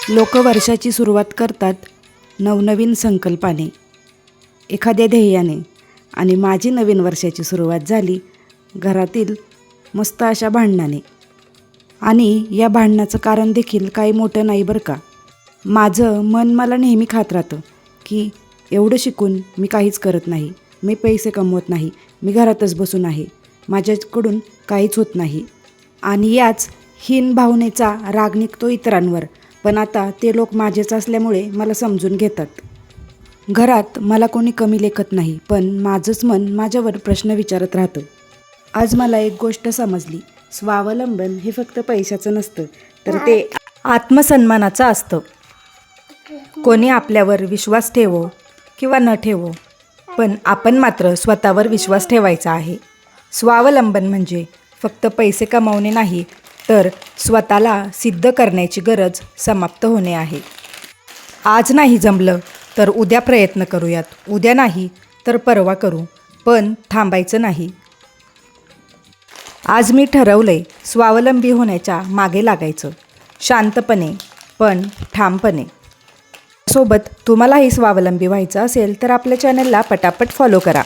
लोक वर्षाची सुरुवात करतात नवनवीन संकल्पाने, एखाद्या ध्येयाने. आणि माझी नवीन वर्षाची सुरुवात झाली घरातील मस्त अशा भांडणाने. आणि या भांडणाचं कारण देखील काही मोठं नाही बरं का. माझं मन मला नेहमी खात राहतं की एवढं शिकून मी काहीच करत नाही, मी पैसे कमवत नाही, मी घरातच बसून आहे, माझ्याकडून काहीच होत नाही. आणि याच हीन भावनेचा राग निघतो इतरांवर. पण आता ते लोक माझेच असल्यामुळे मला समजून घेतात. घरात मला कोणी कमी लेखत नाही, पण माझंच मन माझ्यावर प्रश्न विचारत राहतं. आज मला एक गोष्ट समजली. स्वावलंबन हे फक्त पैशाचं नसतं, तर ते आत्मसन्मानाचं असतं. कोणी आपल्यावर विश्वास ठेवो किंवा न ठेवो, पण आपण मात्र स्वतःवर विश्वास ठेवायचा आहे. स्वावलंबन म्हणजे फक्त पैसे कमावणे नाही, तर स्वतःला सिद्ध करण्याची गरज समाप्त होणे आहे. आज नाही जमलं तर उद्या प्रयत्न करूयात, उद्या नाही तर परवा करू, पण थांबायचं नाही. आज मी ठरवलंय स्वावलंबी होण्याच्या मागे लागायचं, शांतपणे पण ठामपणे. सोबत तुम्हालाही स्वावलंबी व्हायचं असेल तर आपल्या चॅनलला पटापट फॉलो करा.